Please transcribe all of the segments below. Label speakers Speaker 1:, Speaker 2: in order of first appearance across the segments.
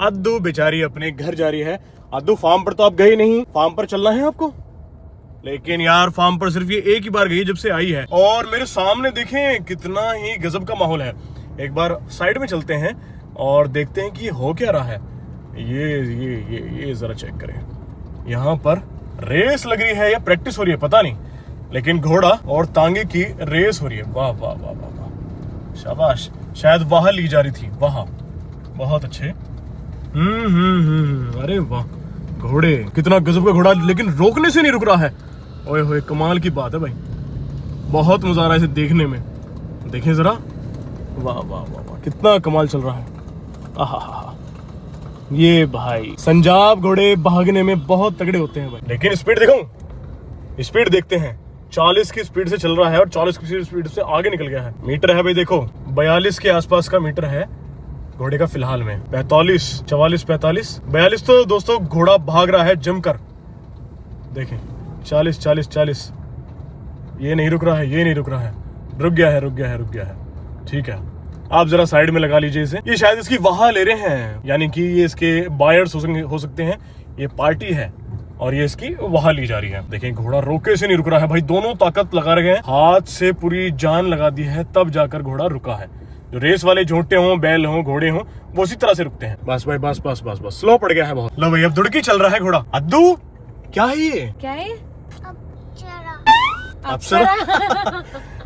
Speaker 1: अद्दू बेचारी अपने घर जा रही है। अद्दू फार्म पर तो आप गए नहीं, फार्म पर चलना है आपको? लेकिन यार फार्म पर सिर्फ ये एक ही बार गई जब से आई है। और मेरे सामने देखें कितना ही गजब का माहौल है। एक बार साइड में चलते हैं और देखते हैं कि ये हो क्या रहा है। ये जरा चेक करें। यहाँ पर रेस लग रही है या प्रैक्टिस हो रही है पता नहीं, लेकिन घोड़ा और तांगे की रेस हो रही है। वाह वाह वाह वाह वाह, शाबाश। शायद वहां ली जा रही थी, वहां। बहुत अच्छे। अरे वाह, घोड़े, कितना गजब का घोड़ा, लेकिन रोकने से नहीं रुक रहा है। ओए होए, कमाल की बात है भाई, बहुत मजा आ रहा है इसे देखने में। देखें जरा, वाह वाह वाह वाह, कितना कमाल चल रहा है। आहा, ये भाई संजाब घोड़े भागने में बहुत तगड़े होते हैं भाई। लेकिन स्पीड देखो, स्पीड देखते हैं। 40 की स्पीड से चल रहा है और 40 की स्पीड से आगे निकल गया है। मीटर है भाई देखो, 42 के आसपास का मीटर है घोड़े का फिलहाल में। 45, 44, 45, 42 तो दोस्तों घोड़ा भाग रहा है जमकर। देखें 40, 40, 40। ये नहीं रुक रहा है, ये नहीं रुक रहा है, रुक गया है, रुक गया है, रुक गया है। ठीक है, आप जरा साइड में लगा लीजिए इसे। ये शायद इसकी वाह ले रहे हैं, यानी कि ये इसके बायर्स हो सकते हैं। ये पार्टी है और ये इसकी वाह ली जा रही है। देखें घोड़ा रोके से नहीं रुक रहा है भाई, दोनों ताकत लगा रहे हैं, हाथ से पूरी जान लगा दी है, तब जाकर घोड़ा रुका है। जो रेस वाले झोंटे हों, बैल हों, घोड़े हों, वो उसी तरह से रुकते हैं। बस भाई, बस बस बस बस, स्लो पड़ गया है बहुत। लो भाई, अब दुड़की चल रहा है घोड़ा। अद्दू क्या है ये?
Speaker 2: क्या है?
Speaker 1: अप्सरा।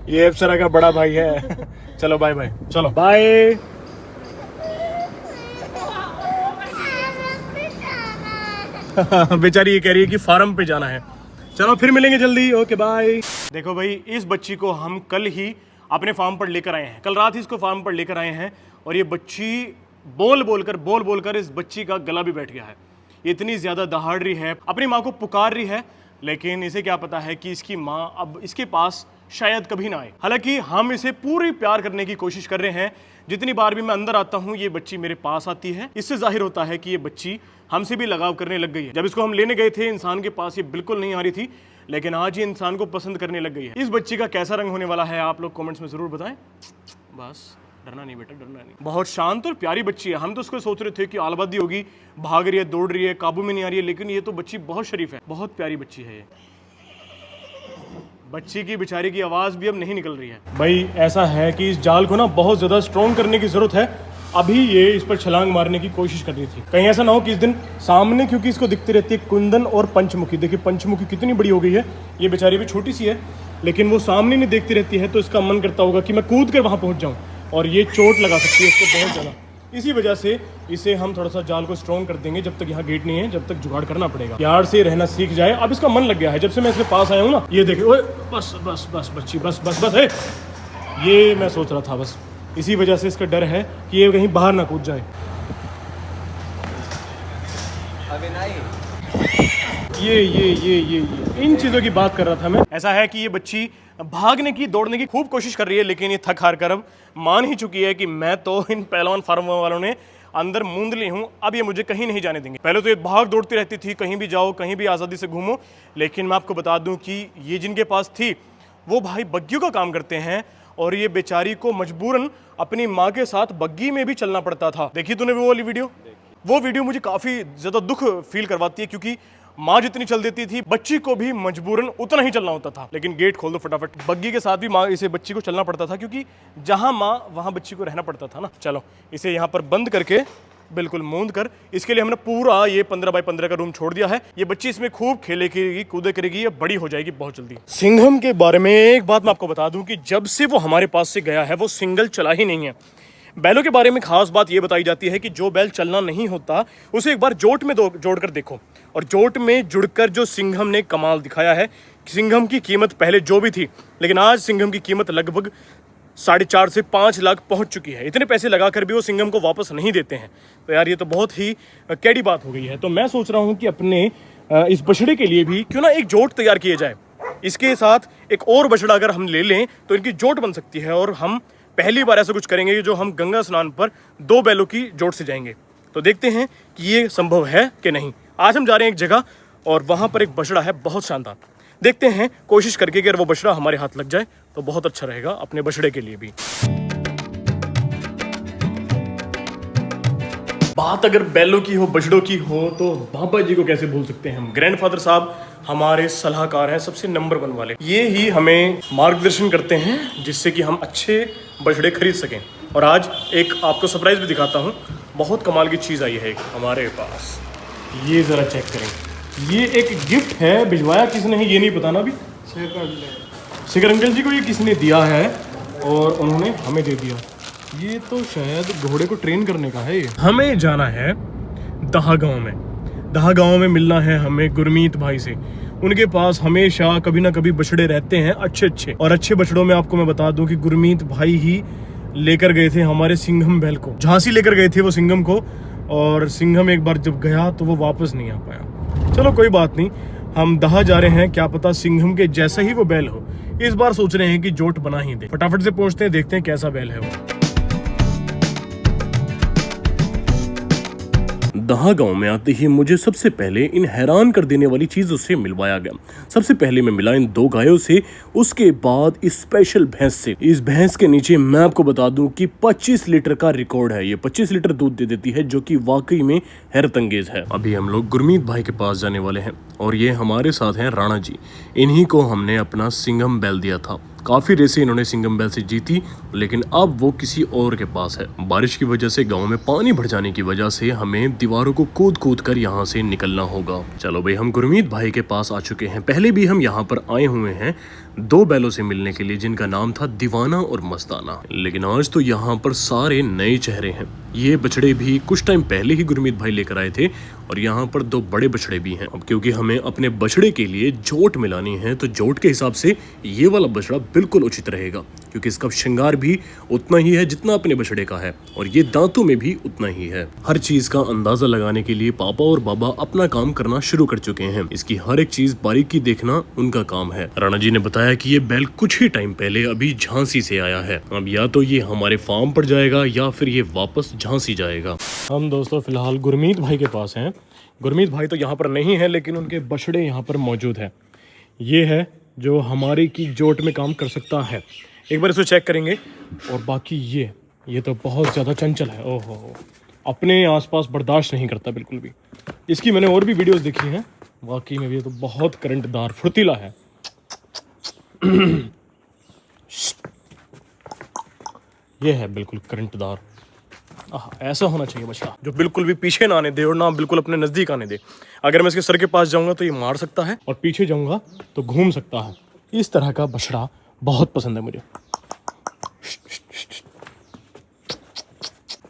Speaker 1: ये अप्सरा का बड़ा भाई है। चलो बाय बाय, चलो बाय। बेचारी ये कह रही है कि फार्म पे जाना है। चलो फिर मिलेंगे जल्दी, ओके बाय। देखो भाई, इस बच्ची को हम कल ही अपने फार्म पर लेकर आए हैं, कल रात ही इसको फार्म पर लेकर आए हैं। और ये बच्ची बोल बोलकर इस बच्ची का गला भी बैठ गया है। इतनी ज्यादा दहाड़ रही है, अपनी माँ को पुकार रही है, लेकिन इसे क्या पता है कि इसकी माँ अब इसके पास शायद कभी ना आए। हालांकि हम इसे पूरी प्यार करने की कोशिश कर रहे हैं। जितनी बार भी मैं अंदर आता हूँ, ये बच्ची मेरे पास आती है। इससे जाहिर होता है कि ये बच्ची हमसे भी लगाव करने लग गई है। जब इसको हम लेने गए थे इंसान के पास, ये बिल्कुल नहीं आ रही थी, लेकिन आज ये इंसान को पसंद करने लग गई है। इस बच्ची का कैसा रंग होने वाला है आप लोग कमेंट्स में जरूर बताएं। बस डरना नहीं बेटा, डरना नहीं। बहुत शांत और प्यारी बच्ची है। हम तो उसको सोच रहे थे कि आलबदी होगी, भाग रही है, दौड़ रही है, काबू में नहीं आ रही है, लेकिन ये तो बच्ची बहुत शरीफ है, बहुत प्यारी बच्ची है ये। बच्ची की बेचारी की आवाज भी अब नहीं निकल रही है। भाई ऐसा है कि इस जाल को ना बहुत ज्यादा स्ट्रॉन्ग करने की जरूरत है। अभी ये इस पर छलांग मारने की कोशिश कर रही थी, कहीं ऐसा ना हो कि इस दिन सामने, क्योंकि इसको दिखती रहती है कुंदन और पंचमुखी। देखिए पंचमुखी कितनी बड़ी हो गई है, ये बेचारी भी छोटी सी है, लेकिन वो सामने नहीं देखती रहती है, तो इसका मन करता होगा कि मैं कूद कर वहां पहुंच जाऊं, और ये चोट लगा सकती है इसको बहुत ज्यादा। इसी वजह से इसे हम थोड़ा सा जाल को स्ट्रॉन्ग कर देंगे। जब तक यहाँ गेट नहीं है, जब तक जुगाड़ करना पड़ेगा, यार से रहना सीख जाए। अब इसका मन लग गया है, जब से मैं इसके पास आया हूँ ना। ये देखिए, ओए बस बस बस बच्ची, बस बस बस है। ये मैं सोच रहा था, बस इसी वजह से इसका डर है कि ये कहीं बाहर ना कूद जाए।
Speaker 3: अभी नहीं,
Speaker 1: ये इन चीजों की बात कर रहा था मैं। ऐसा है कि ये बच्ची भागने की, दौड़ने की खूब कोशिश कर रही है, लेकिन ये थक हार कर अब मान ही चुकी है कि मैं तो इन पहलवान फार्म वालों ने अंदर मूंद ली हूँ, अब ये मुझे कहीं नहीं जाने देंगे। पहले तो ये भाग दौड़ती रहती थी, कहीं भी जाओ, कहीं भी आज़ादी से घूमो, लेकिन मैं आपको बता दूं कि ये जिनके पास थी वो भाई बग्गियों का काम करते हैं, और ये बेचारी को मजबूरन अपनी माँ के साथ बग्गी में भी चलना पड़ता था। देखी तूने वो वाली वीडियो? वो वीडियो मुझे काफ़ी ज़्यादा दुख फील करवाती है, क्योंकि माँ जितनी चल देती थी, बच्ची को भी मजबूरन उतना ही चलना होता था। लेकिन गेट खोल दो फटाफट। बग्गी के साथ भी माँ इसे बच्ची को चलना पड़ता था, क्योंकि जहाँ माँ वहाँ बच्ची को रहना पड़ता था ना। चलो इसे यहाँ पर बंद करके बिल्कुल मूंद कर, इसके लिए हमने पूरा ये 15 बाय 15 का रूम छोड़ दिया है। ये बच्ची इसमें खूब खेले करेगी, कूदे करेगी, ये बड़ी हो जाएगी बहुत जल्दी। सिंघम के बारे में एक बात मैं आपको बता दूं कि जब से वो हमारे पास से गया है, वो सिंगल चला ही नहीं है। बैलों के बारे में खास बात ये बताई जाती है कि जो बैल चलना नहीं होता, उसे एक बार जोट में जोड़कर देखो, और जोट में जुड़कर जो सिंघम ने कमाल दिखाया है। सिंघम की कीमत पहले जो भी थी, लेकिन आज सिंघम की कीमत लगभग 4.5 से 5 लाख पहुंच चुकी है। इतने पैसे लगाकर भी वो सिंघम को वापस नहीं देते हैं, तो यार ये तो बहुत ही कैडी बात हो गई है। तो मैं सोच रहा हूँ कि अपने इस बछड़े के लिए भी क्यों ना एक जोट तैयार किया जाए। इसके साथ एक और बछड़ा अगर हम ले लें तो इनकी जोट बन सकती है, और हम पहली बार ऐसा कुछ करेंगे जो हम गंगा स्नान पर 2 बैलों की जोट से जाएंगे। तो देखते हैं कि ये संभव है कि नहीं। आज हम जा रहे हैं एक जगह, और वहाँ पर एक बछड़ा है बहुत शानदार। देखते हैं कोशिश करके कि अगर वो बछड़ा हमारे हाथ लग जाए तो बहुत अच्छा रहेगा अपने बछड़े के लिए भी। बात अगर बैलों की हो, बछड़ों की हो, तो बाबा जी को कैसे भूल सकते हैं हम। ग्रैंडफादर साहब हमारे सलाहकार हैं, सबसे नंबर 1 वाले। ये ही हमें मार्गदर्शन करते हैं जिससे कि हम अच्छे बछड़े खरीद सकें। और आज एक आपको सरप्राइज भी दिखाता हूँ। बहुत कमाल की चीज़ आई है एक हमारे पास। ये ज़रा चेक करें। ये एक गिफ्ट है, भिजवाया किसने है ये नहीं पता ना अभी। शेखर अंकल जी को ये किसने दिया है और उन्होंने हमें दे दिया। ये तो शायद घोड़े को ट्रेन करने का है। हमें जाना है दहा गांव में। दहा गांव में मिलना है हमें गुरमीत भाई से। उनके पास हमेशा कभी ना कभी बछड़े रहते हैं अच्छे और अच्छे बछड़ों में आपको मैं बता दूं कि गुरमीत भाई ही लेकर गए थे हमारे सिंघम बैल को। झांसी लेकर गए थे वो सिंघम को, और सिंघम एक बार जब गया तो वो वापस नहीं आ पाया। चलो कोई बात नहीं, हम दहा जा रहे हैं, क्या पता सिंघम के जैसा ही वो बैल हो। इस बार सोच रहे हैं कि जोट बना ही दे। फटाफट से पहुंचते हैं, देखते हैं कैसा बैल है वो। दहा गांव में आते ही मुझे सबसे पहले इन हैरान कर देने वाली चीजों से मिलवाया गया। सबसे पहले मैं मिला इन 2 गायों से, उसके बाद इस स्पेशल भैंस से। इस भैंस के नीचे मैं आपको बता दूं कि 25 लीटर का रिकॉर्ड है। ये 25 लीटर दूध दे देती है, जो कि वाकई में हैरतअंगेज है। अभी हम लोग गुरमीत भाई के पास जाने वाले हैं और ये हमारे साथ हैं राणा जी। इन्हीं को हमने अपना सिंघम बैल दिया था। काफ़ी रेसें इन्होंने सिंघम बैल से जीती, लेकिन अब वो किसी और के पास है। बारिश की वजह से गांव में पानी भर जाने की वजह से हमें दीवारों को कूद कर यहाँ से निकलना होगा। चलो भाई, हम गुरमीत भाई के पास आ चुके हैं। पहले भी हम यहाँ पर आए हुए हैं 2 बैलों से मिलने के लिए, जिनका नाम था दीवाना और मस्ताना। लेकिन आज तो यहाँ पर सारे नए चेहरे हैं। ये बछड़े भी कुछ टाइम पहले ही गुरमीत भाई लेकर आए थे, और यहाँ पर 2 बड़े बछड़े भी हैं। अब क्योंकि हमें अपने बछड़े के लिए जोट मिलानी है, तो जोट के हिसाब से ये वाला बछड़ा बिल्कुल उचित रहेगा, क्योंकि इसका श्रृंगार भी उतना ही है जितना अपने बछड़े का है, और ये दांतों में भी उतना ही है। हर चीज का अंदाजा लगाने के लिए पापा और बाबा अपना काम करना शुरू कर चुके हैं। इसकी हर एक चीज बारीकी देखना उनका काम है। राणा जी ने बताया कि ये बैल कुछ ही टाइम पहले अभी झांसी से आया है। अब या तो ये हमारे फार्म पर जाएगा या फिर ये वापस झांसी जाएगा। हम दोस्तों फिलहाल गुरमीत भाई के पास हैं। गुरमीत भाई तो यहाँ पर नहीं है, लेकिन उनके बछड़े यहाँ पर मौजूद है। ये है जो हमारी की जोट में काम कर सकता है। एक बार इसको चेक करेंगे। और बाकी ये तो बहुत ज़्यादा चंचल है। ओहो, अपने आसपास बर्दाश्त नहीं करता बिल्कुल भी। इसकी मैंने और भी वीडियोस देखी हैं, वाकई में ये तो बहुत करंटदार फुर्तीला है। ये है बिल्कुल करंटदार। ऐसा होना चाहिए बछड़ा, जो बिल्कुल भी पीछे ना आने दे और ना बिल्कुल अपने नज़दीक आने दे। अगर मैं इसके सर के पास जाऊंगा तो ये मार सकता है, और पीछे जाऊंगा तो घूम सकता है। इस तरह का बछड़ा बहुत पसंद है मुझे।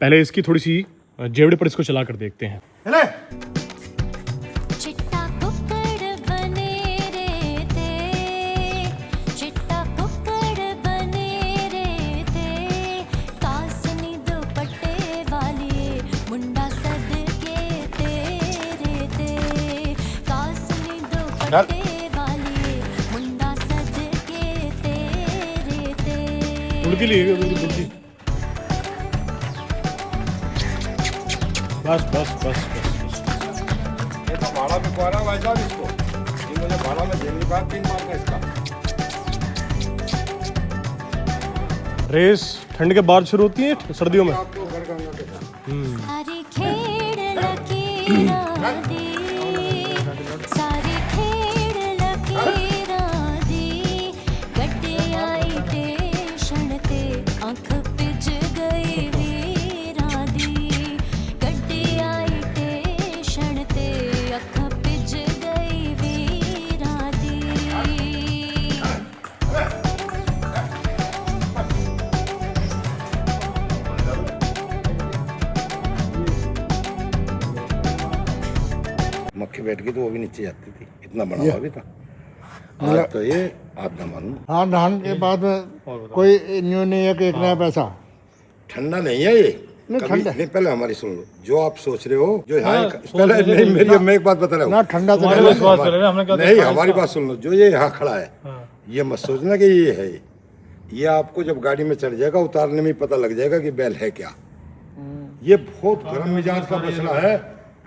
Speaker 1: पहले इसकी थोड़ी सी जेवड़े पर इसको चला कर देखते हैं। उड़की लिए बस।
Speaker 2: ये तो भाड़ा में पा रहा है भाई साहब इसको। ये मुझे भाड़ा में देने का 3 मार्क है इसका।
Speaker 1: रेस ठंड के बाद शुरू होती है, सर्दियों में।
Speaker 2: आपको घर का अंदर मक्खी बैठ गई तो वो भी नीचे जाती थी, इतना बड़ा हुआ भी था। आज तो ये आप ना मानो।
Speaker 4: हाँ, धान के बाद में कोई न्यू नहीं है कि एक नया पैसा।
Speaker 2: ठंडा नहीं है ये।
Speaker 4: नहीं,
Speaker 2: कभी
Speaker 4: ठंडा।
Speaker 2: नहीं, पहले हमारी सुन लो। जो आप सोच रहे हो, जो यहाँ पहले नहीं, मेरी मैं एक बात बता रहा
Speaker 4: ना
Speaker 2: हूँ।
Speaker 4: ठंडा तो
Speaker 2: नहीं, हमारी बात सुन लो। जो ये यहाँ खड़ा है, ये मत सोचना कि ये है। ये आपको जब गाड़ी में चढ़ जाएगा, उतारने में पता लग जाएगा कि बैल है क्या। ये बहुत गर्म मिजाज का मसला है,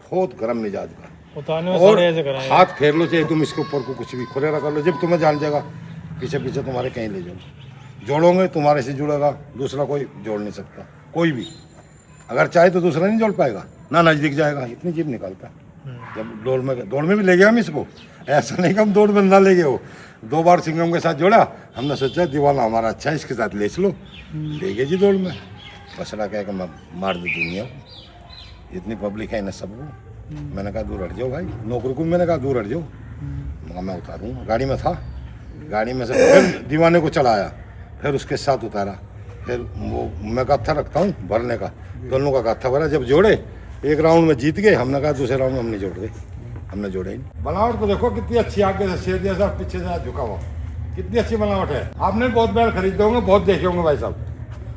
Speaker 2: बहुत गर्म मिजाज का। और हाथ फेर लो, चाहे तुम इसके ऊपर को कुछ भी खुलेरा कर लो, जब तुम्हें जान जाएगा पीछे पीछे तुम्हारे कहीं ले जाओ। जोड़ोगे तुम्हारे से जुड़ेगा, दूसरा कोई जोड़ नहीं सकता, कोई भी। अगर चाहे तो दूसरा नहीं जोड़ पाएगा ना, नजदीक जाएगा, इतनी जीप निकालता जब दौड़ में भी ले गया हम इसको, ऐसा नहीं कि हम दौड़ में ना ले गए हो। 2 बार सिंघम के साथ जोड़ा, हमने सोचा दीवाना हमारा अच्छा है, इसके साथ ले चलो, ले गए जी दौड़ में। बसड़ा कह के मैं मार दी दुनिया को, इतनी पब्लिक है ना सबको। मैंने कहा दूर हट जाओ भाई, नौकर को मैंने कहा दूर हट जाओ, मैं उतारूँगा। गाड़ी में था, गाड़ी में से फिर दीवाने को चढ़ाया, फिर उसके साथ उतारा, फिर वो मैं गत्था रखता हूँ भरने का, दोनों का गत्था भरा। जब जोड़े एक राउंड में जीत गए, हमने कहा दूसरे राउंड में हम नहीं जोड़ गए, हमने जोड़े ही नहीं। बनावट तो देखो कितनी अच्छी, आगे से शेर जैसा, पीछे से झुका हुआ, कितनी अच्छी बनावट है। आपने बहुत बैल खरीदे होंगे, बहुत देखे होंगे भाई साहब।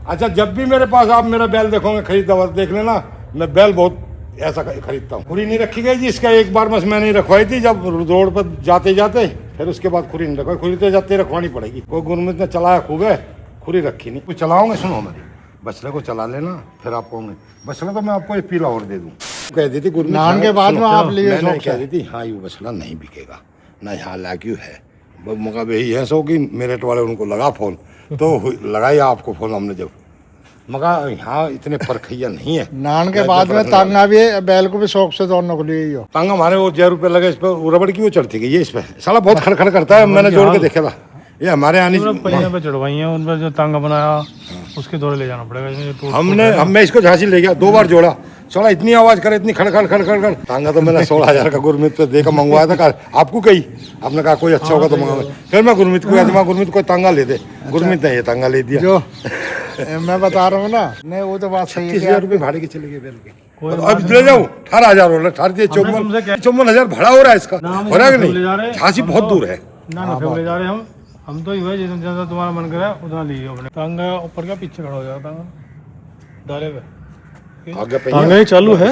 Speaker 2: अच्छा, जब भी मेरे पास आप मेरा बैल देखोगे खरीदा हुआ, देख लेना मैं बैल बहुत ऐसा खरीदता हूँ। खुरी नहीं रखी गई जी इसका, एक बार बस मैंने रखवाई थी जब रोड पर जाते जाते, फिर उसके बाद खुरी नहीं रखवाई। खुरी तो जाते रखवानी पड़ेगी। कोई गुरमीत ने चलाया खूब है, खुरी रखी नहीं। कुछ चलाओगे, सुनो हमारी बछड़े को चला लेना, फिर आप कहोगे बछड़ा तो मैं आपको एक पीला और दे दूँ। कह दी थी गुरमीत
Speaker 4: नान के बाद में आप लिए
Speaker 2: मैंने कह दी थी हाँ ये बछड़ा नहीं बिकेगा ना, यहाँ लाक्यू है। मौका यही है सो कि मेरठ वाले उनको लगा फोन, तो लगाई आपको फोन हमने, जब मगा यहाँ इतने परखैया नहीं है।
Speaker 4: नान के बाद में तांगा भी बैल को भी शौक से दौड़ने को लिए हो।
Speaker 2: तांगा हमारे वो 10 रुपये लगे इस पर, रबड़ की वो चढ़ती गई है इस पे, साला बहुत खड़खड़ करता है। मैंने जोड़ के देखा था, ये हमारे आने
Speaker 5: पहिया पे चढ़वाई है, उन पर जो तांगा बनाया उसके दौरे ले जाना पड़ेगा।
Speaker 2: हमने इसको झांसी ले गया, 2 बार जोड़ा, साला इतनी आवाज करे, इतनी खड़खड़ खड़खड़। तांगा तो मैंने 16,000 का गुरमीत पे देकर मंगवाया था। कहा आपको कही, आपने कहा कोई अच्छा होगा तो मंगवा। फिर मैं गुरमीत को कहता, गुरमीत को तांगा ले दे, गुरमीत ने ये तांगा ले दिया।
Speaker 4: जो मैं बता रहा हूँ ना, नहीं वो तो बात सही है।
Speaker 2: 30,000 रुपये भाड़े के चले गए बैल के। अब ले जाऊँ 18,000 हो रहा, 54,000 भाड़ा हो रहा है इसका, हो रहा है कि नहीं? झांसी बहुत दूर है
Speaker 5: ना, फिर ले जा रहे हम तो ये जितना तुम्हारा मन करे उतना लीजिए अपने। तांगा ऊपर का पीछे खड़ा हो जाएगा, तांगा डाले पे
Speaker 2: आगे
Speaker 1: तांगा ही चालू है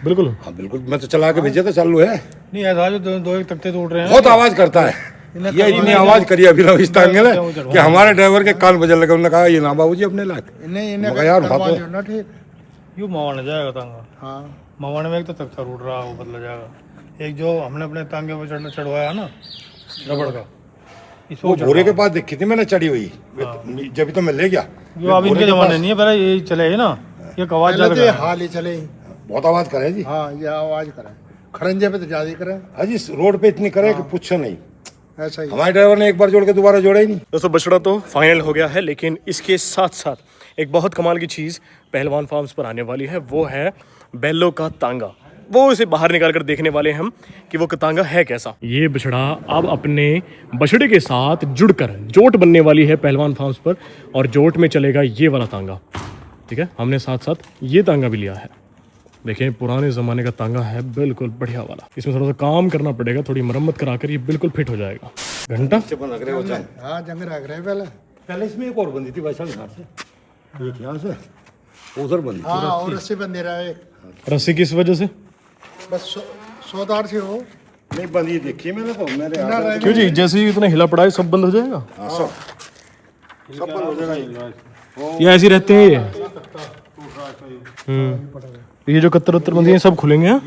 Speaker 1: बिल्कुल।
Speaker 2: हाँ बिल्कुल, मैं तो चला के भेजा था, चालू है।
Speaker 5: नहीं ऐसा जो दो एक तख्ते तो उठ रहे हैं,
Speaker 2: बहुत आवाज करता है ये, इतनी आवाज करी अभी इस तांगे ने कि हमारे ड्राइवर के कान बजने लगे। उन्होंने कहा ये ना बाबूजी अपने लायक
Speaker 4: नहीं,
Speaker 2: मगर यार बात
Speaker 4: ना ठीक।
Speaker 5: यूँ मवाने जाएगा तांगा।
Speaker 4: हाँ,
Speaker 5: मवाने में एक तो तख्ता उठ रहा वो बदला जाएगा। एक जो हमने अपने तांगे पर चढ़वाया ना रबड़ का,
Speaker 2: वो भूरे के पास देखी थी मैंने चढ़ी हुई, जब तो मैं ले गया।
Speaker 5: जो अब इनके जमाने नहीं है, पहले यही चले है ना, ये आवाज
Speaker 4: पहले तो ये
Speaker 5: ज्यादा
Speaker 4: हाल ही चले।
Speaker 2: बहुत आवाज करे जी।
Speaker 4: हाँ, ये आवाज करे, खड़ंजे पे तो ज्यादा ही करे,
Speaker 2: हाजी रोड पे इतनी करे कि पूछो नहीं।
Speaker 4: ऐसा ही।
Speaker 2: हमारे ड्राइवर ने एक बार जोड़ के दोबारा जोड़ा ही नहीं।
Speaker 1: दोस्तों बछड़ा तो फाइनल हो गया है, लेकिन इसके साथ साथ एक बहुत कमाल की चीज़ पहलवान फार्म्स पर आने वाली है, वो है बैलों का तांगा। वो इसे बाहर निकाल कर देखने वाले हैं हम कि वो तांगा है कैसा। ये बछड़ा अब अपने बछड़े के साथ जुड़कर जोट बनने वाली है पहलवान फार्म्स पर, और जोट में चलेगा ये वाला तांगा। ठीक है, हमने साथ साथ ये तांगा भी लिया है। देखें पुराने ज़माने का तांगा है, बिल्कुल बढ़िया वाला। इसमें थोड़ा सा काम करना पड़ेगा, थोड़ी मरम्मत कराकर ये बिल्कुल फिट हो जाएगा। घंटा
Speaker 4: हाँ, जंग रख रहे पहले
Speaker 2: इसमें एक और बंदी थी भाई साहब, एक यहाँ से उधर बंदी थी।
Speaker 4: हाँ, और रस्सी बंदी रहा है।
Speaker 1: रस्सी किस वजह से?
Speaker 4: बस सौदार से हो
Speaker 2: नहीं बंदी देखी मैंने तो, मेरे
Speaker 1: क्यों जी, जैसे ही इतना हिला पड़ा है सब बंद हो जाएगा?
Speaker 2: सब बंद हो जाएगा।
Speaker 1: ये ऐसे रहते हैं ये? ये जो कत्तर उत्तर बंदी है सब खुलेंगे हैं?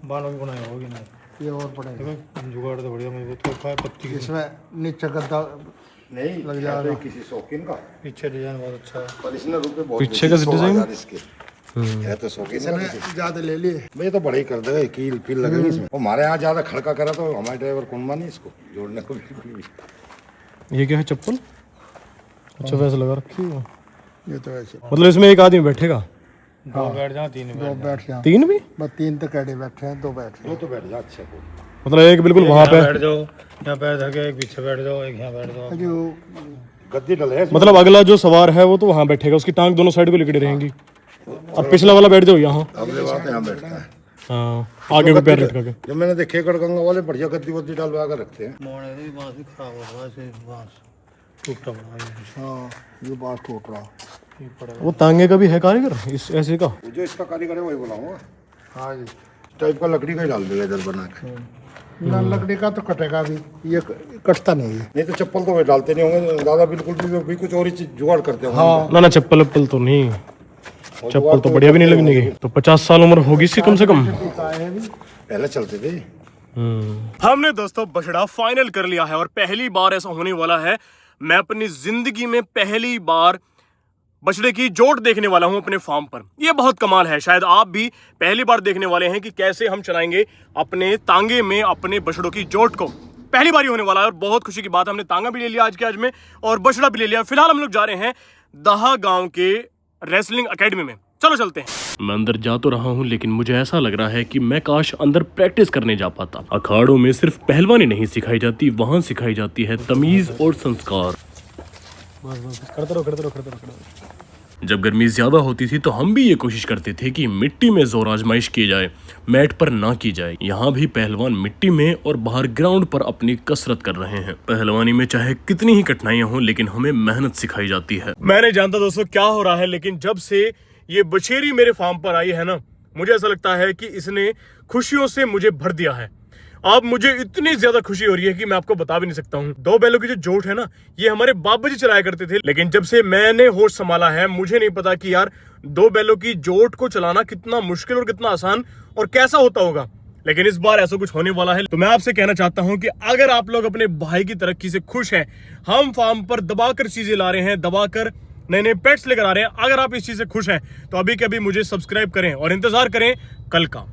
Speaker 5: बालों की बनाई होगी ना,
Speaker 4: ये और पड़ेगा।
Speaker 5: जुगाड़ तो बढ़िया मजबूत है, पत्ती
Speaker 4: इसमें नीचे गद्दा
Speaker 2: नहीं
Speaker 4: लग जा रहा
Speaker 2: किसी शौकीन का,
Speaker 5: पीछे डिजाइन बहुत अच्छा है।
Speaker 2: पर इसने रुपए बहुत
Speaker 1: पीछे का डिजाइन
Speaker 2: इसके है तो शौकीन का किसी।
Speaker 4: ज्यादा ले लिए।
Speaker 2: भाई तो बड़े ही कर देगा, कील पील लगेगी इसमें। हमारे यहाँ ज्यादा खड़का करा तो हमारे ड्राइवर कौन माने इसको जोड़ने को बिल्कुल भी।
Speaker 1: ये क्या है, चप्पल? अच्छा वैसे लगा रखी है,
Speaker 4: ये तो ऐसे
Speaker 1: मतलब इसमें एक आदमी बैठेगा?
Speaker 5: दो बैठ जाओ, तीन
Speaker 4: दो बैठ जाओ।
Speaker 1: 3 भी?
Speaker 4: बस 3 तो कैडे बैठे हैं, 2 बैठ
Speaker 2: दो तो बैठ जा अच्छा को।
Speaker 1: मतलब एक बिल्कुल वहाँ पे
Speaker 5: बैठ जाओ, यहाँ पैर धर के, एक पीछे बैठ जाओ, एक यहाँ बैठ जाओ।
Speaker 4: जो
Speaker 2: गद्दी डले है
Speaker 1: मतलब अगला जो सवार है वो तो वहाँ बैठेगा, उसकी टांग दोनों साइड को लिकड़ी रहेंगी, और पिछला वाला बैठ जाओ यहाँ।
Speaker 2: अगले बात यहाँ बैठता है।
Speaker 1: हाँ, आगे को पैर लटका के।
Speaker 2: जब मैंने देखे गढ़गंगा वाले बढ़िया गद्दी वद्दी डालवा कर रखते हैं।
Speaker 5: मोड़े भी बांस भी खराब हो रहा है, ऐसे बांस टूटा पड़ा है।
Speaker 4: हाँ, ये बात टूट रहा।
Speaker 5: ये पड़ा
Speaker 1: वो तांगे का भी है कारीगर इस ऐसे का?
Speaker 2: जो इसका कारीगर है वही बुलाऊंगा।
Speaker 4: हाँ जी,
Speaker 2: टाइप का लकड़ी का ही डाल देगा इधर बना के।
Speaker 4: ना लकड़ी का तो कटेगा भी, ये कटता नहीं है।
Speaker 2: नहीं तो चप्पल तो वे डालते नहीं होंगे दादा, बिल्कुल भी कुछ और ही चीज जुगाड़ करते होंगे।
Speaker 4: हाँ,
Speaker 1: ना ना चप्पल वप्पल तो नहीं, चप्पल तो बढ़िया भी नहीं लगने की। तो 50 साल उम्र होगी इसकी कम से कम।
Speaker 2: पहले चलते थे।
Speaker 1: हमने दोस्तों बछड़ा फाइनल कर लिया है, और पहली बार ऐसा होने वाला है, मैं अपनी जिंदगी में पहली बार बछड़े की जोट देखने वाला हूं अपने फार्म पर। ये बहुत कमाल है, शायद आप भी पहली बार देखने वाले हैं कि कैसे हम चलाएंगे अपने तांगे में अपने बछड़ों की जोट को। पहली बार ही होने वाला है और बहुत खुशी की बात है, हमने तांगा भी ले लिया आज में और बछड़ा भी ले लिया। फिलहाल हम लोग जा रहे हैं दहा गांव के रेसलिंग एकेडमी में, चलो चलते हैं। मैं अंदर जा तो रहा हूं लेकिन मुझे ऐसा लग रहा है कि मैं काश अंदर प्रैक्टिस करने जा पाता। अखाड़ों में सिर्फ पहलवानी नहीं सिखाई जाती, वहां सिखाई जाती है तमीज और संस्कार।
Speaker 5: करते रहो।
Speaker 1: जब गर्मी ज्यादा होती थी तो हम भी ये कोशिश करते थे कि मिट्टी में जोर आजमाइश की जाए, मैट पर ना की जाए। यहाँ भी पहलवान मिट्टी में और बाहर ग्राउंड पर अपनी कसरत कर रहे हैं। पहलवानी में चाहे कितनी ही कठिनाइयां हों लेकिन हमें मेहनत सिखाई जाती है। मैं नहीं जानता दोस्तों क्या हो रहा है, लेकिन जब से ये बछेरी मेरे फार्म पर आई है ना, मुझे ऐसा लगता है कि इसने खुशियों से मुझे भर दिया है। अब मुझे इतनी ज्यादा खुशी हो रही है कि मैं आपको बता भी नहीं सकता हूँ। 2 बैलों की जो जोट है ना, ये हमारे बाबा जी चलाया करते थे, लेकिन जब से मैंने होश संभाला है मुझे नहीं पता कि यार 2 बैलों की जोट को चलाना कितना मुश्किल और कितना आसान और कैसा होता होगा। लेकिन इस बार ऐसा कुछ होने वाला है। तो मैं आपसे कहना चाहता हूं कि अगर आप लोग अपने भाई की तरक्की से खुश हैं, हम फार्म पर दबाकर चीजें ला रहे हैं, दबाकर नए नए पेट्स लेकर आ रहे हैं, अगर आप इस चीज से खुश हैं तो अभी के अभी मुझे सब्सक्राइब करें और इंतजार करें कल का।